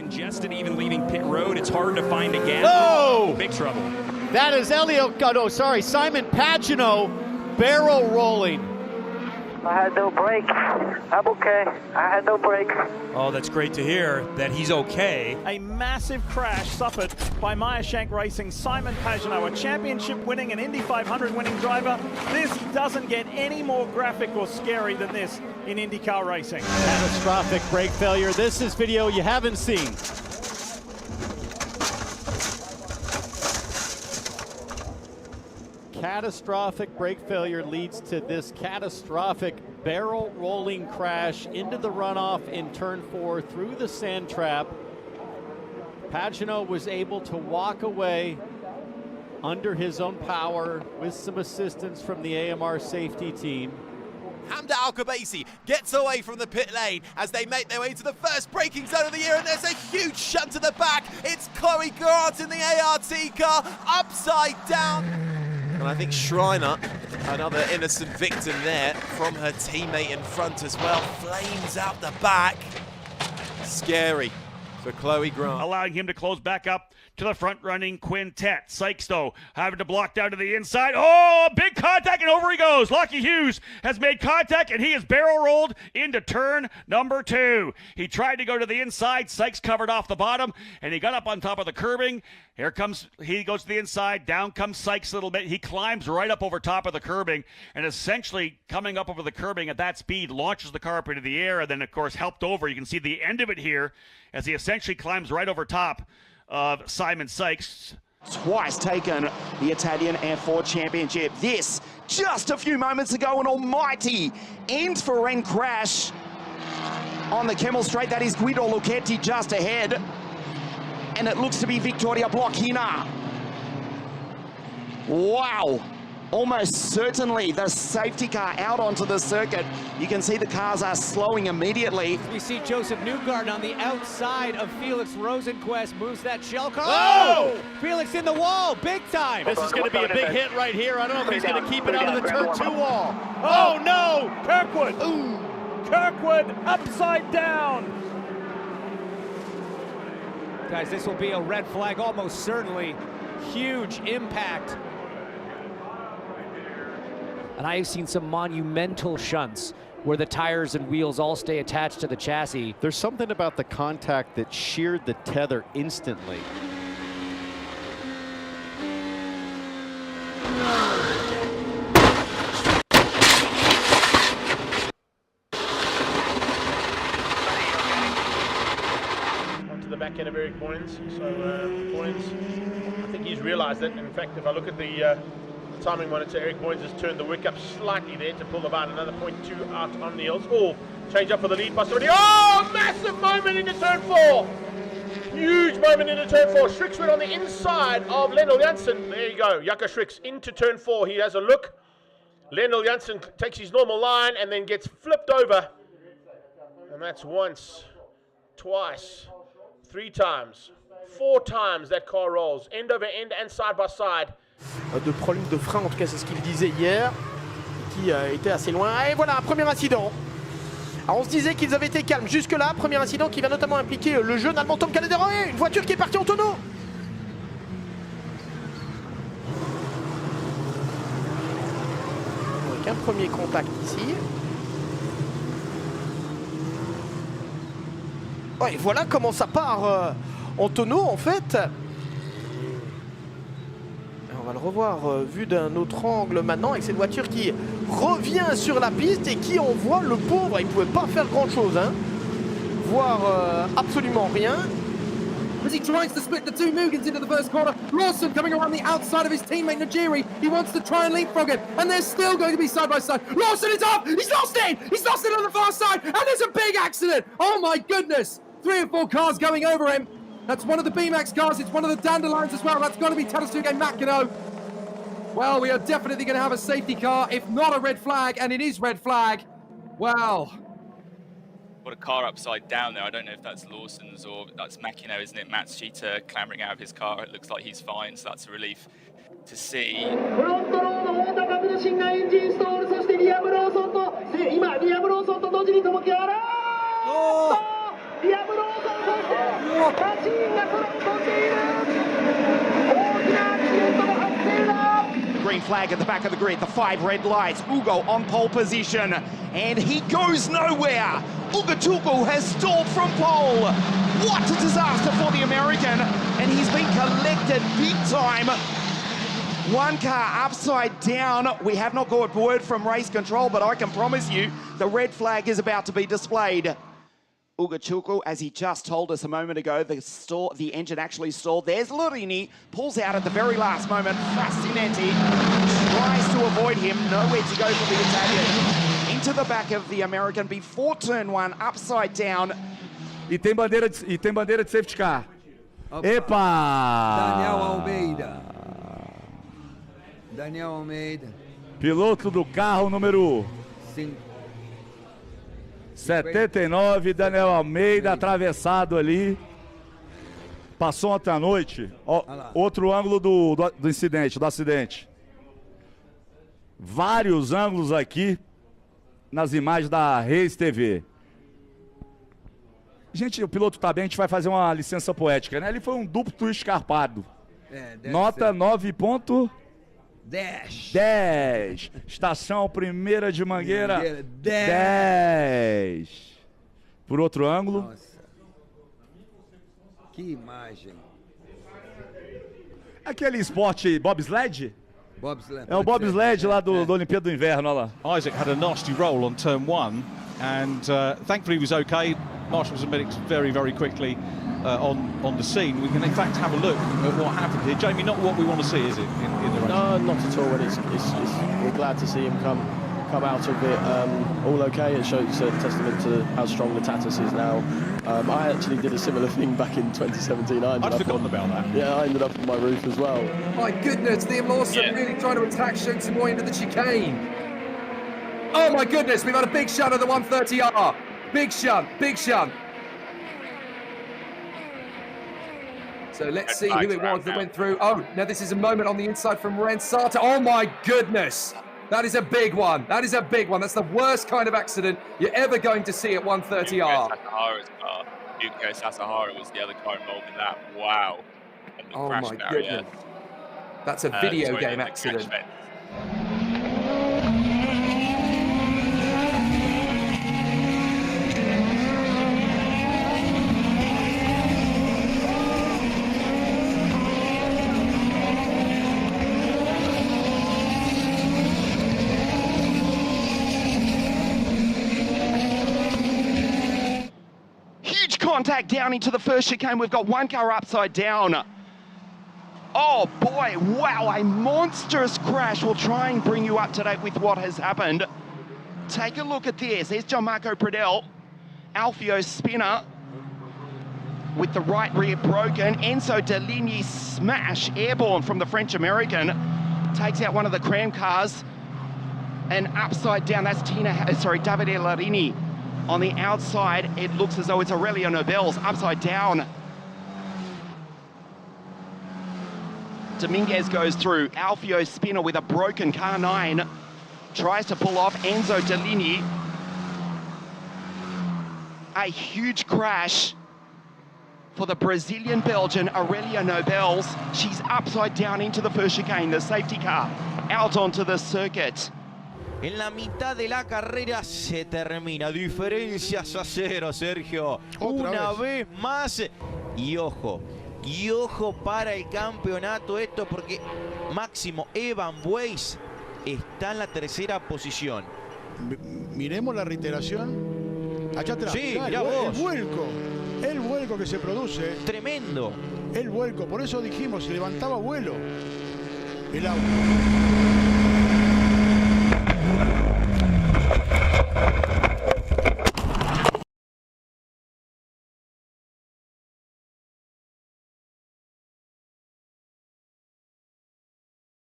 congested even leaving pit road. It's hard to find a gap. Oh! Big trouble. That is Simon Pagenaud barrel rolling. I had no brake. I'm okay. I had no brake. Oh, that's great to hear that he's okay. A massive crash suffered by Meyershank Racing Simon Pagenaud, a championship-winning and Indy 500 winning driver. This doesn't get any more graphic or scary than this in IndyCar racing. Catastrophic brake failure. This is video you haven't seen. Catastrophic brake failure leads to this catastrophic barrel rolling crash into the runoff in turn 4 through the sand trap. Pagenaud was able to walk away under his own power with some assistance from the AMR safety team. Hamda Al-Khabaisi gets away from the pit lane as they make their way to the first braking zone of the year, and there's a huge shunt to the back. It's Chloe Grant in the ART car, upside down. And I think Schreiner, another innocent victim there from her teammate in front as well. Flames out the back. Scary for Chloe Grant. Allowing him to close back up to the front-running quintet. Sykes, though, having to block down to the inside. Oh, big contact, and over he goes. Lockie Hughes has made contact, and he is barrel-rolled into turn number 2. He tried to go to the inside. Sykes covered off the bottom, and he got up on top of the curbing. Here comes, he goes to the inside. Down comes Sykes a little bit. He climbs right up over top of the curbing, and essentially coming up over the curbing at that speed, launches the car up into the air, and then, of course, helped over. You can see the end of it here as he essentially climbs right over top of Simon Sykes. Twice taken the Italian F4 Championship. This, just a few moments ago, an almighty end-for-end crash on the Kemmel Straight. That is Guido Lucchetti just ahead. And it looks to be Victoria Blocchina. Wow. Almost certainly the safety car out onto the circuit. You can see the cars are slowing immediately. We see Joseph Newgarden on the outside of Felix Rosenquist, moves that shell car. Oh! Felix in the wall, big time. This is going to be a big hit right here. I don't know if he's going to keep it out of the turn 2 wall. Oh no! Kirkwood! Ooh! Kirkwood upside down! Guys, this will be a red flag, almost certainly. Huge impact. And I've seen some monumental shunts where the tires and wheels all stay attached to the chassis. There's something about the contact that sheared the tether instantly. Onto the back end of Eric Boyens. So Boyens, I think he's realised it. In fact, if I look at the timing monitor, Eric Boyens has turned the wick up slightly there to pull about another 0.2 out on Niels. Oh, change up for the lead possibility. Oh, massive moment into turn 4. Huge moment into turn 4. Schricks went on the inside of Lendl Janssen. There you go, Jaco Schricks into turn 4. He has a look. Lendl Janssen takes his normal line and then gets flipped over. And that's once, twice, 3 times, 4 times that car rolls, end over end and side by side. De problème de frein, en tout cas c'est ce qu'il disait hier, qui était assez loin. Et voilà, premier incident. Alors on se disait qu'ils avaient été calmes jusque-là. Premier incident qui va notamment impliquer le jeune allemand Tom Calderone, une voiture qui est partie en tonneau. Avec un premier contact ici. Oh, et voilà comment ça part en tonneau en fait. On va le revoir vu d'un autre angle maintenant avec cette voiture qui revient sur la piste et qui envoie le pauvre. Il ne pouvait pas faire grand chose, hein. Voir absolument rien. As he tries to split the two Mugans into the first corner, Lawson coming around the outside of his teammate Najiri. He wants to try and leapfrog him, and they're still going to be side by side. Lawson is off! He's lost it! He's lost it on the far side, and there's a big accident! Oh my goodness! 3 or 4 cars going over him. That's one of the BMAX cars, it's one of the Dandelions as well. That's got to be Tadasuke Makino. Well, we are definitely going to have a safety car, if not a red flag, and it is red flag. Wow. Got a car upside down there. I don't know if that's Lawson's or that's Makino, isn't it? Matt's cheater clambering out of his car. It looks like he's fine, so that's a relief to see. Green flag at the back of the grid, the 5 red lights. Ugo on pole position, and he goes nowhere. Ugo has stalled from pole. What a disaster for the American, and he's been collected big time. One car upside down. We have not got word from race control, but I can promise you the red flag is about to be displayed. Ugo, as he just told us a moment ago, the engine actually stalled. There's Larini, pulls out at the very last moment. Frasinetti tries to avoid him, nowhere to go for the Italian. Into the back of the American before turn 1, upside down. E tem bandeira de safety car. Opa. Epa! Daniel Almeida. Piloto do carro número 79, Daniel Almeida, atravessado ali. Passou ontem à noite. Ó, outro ângulo do incidente, do acidente. Vários ângulos aqui nas imagens da Reis TV. Gente, o piloto tá bem, a gente vai fazer uma licença poética, né? Ele foi um duplo escarpado. Nota 9.10. 10. Estação primeira de Mangueira. 10. Por outro ângulo. Nossa. Que imagem. Aquele esporte bobsled? Bobsled. É o bobsled lá do Olimpíada do Inverno, olha lá. Isaac had a nasty roll on turn 1 and thankfully he was okay. Marshals and medics very, very quickly on the scene. We can in fact have a look at what happened here. Jamie, not what we want to see, is it, in the race? No, not at all. And we're glad to see him come out of it all okay. It shows a testament to how strong the Tatus is now. I actually did a similar thing back in 2017. I'd forgotten about that. Yeah, I ended up on my roof as well. My goodness, Liam Lawson really trying to attack Shotimoy into the chicane. Oh my goodness, we've had a big shunt of the 130R. Big shunt, big shunt. So let's see who it was that went through. Oh, now this is a moment on the inside from Rensata. Oh my goodness. That is a big one. That is a big one. That's the worst kind of accident you're ever going to see at 130R. Yuko Sasahara was the other car involved in that. Wow. And the crash my barrier. goodness. That's a video game accident. Contact down into the first chicane. We've got one car upside down. Oh boy, wow, a monstrous crash. We'll try and bring you up to date with what has happened. Take a look at this. There's Gianmarco Pradel, Alfio Spinner with the right rear broken. Enzo Deligny smash, airborne from the French-American. Takes out one of the cram cars. And upside down, that's Davide Larini. On the outside, it looks as though it's Aurelio Nobel's upside down. Dominguez goes through. Alfio Spinner with a broken car 9. Tries to pull off Enzo Deligny. A huge crash for the Brazilian-Belgian Aurelio Nobels. She's upside down into the first chicane, the safety car, out onto the circuit. En la mitad de la carrera se termina. Diferencias a 0, Sergio. Una vez más. Y ojo para el campeonato esto, porque Máximo Evan Weiss está en la tercera posición. Miremos la reiteración. Allá atrás. Sí, mirá vos. El vuelco que se produce. Tremendo. El vuelco, por eso dijimos, levantaba vuelo el auto.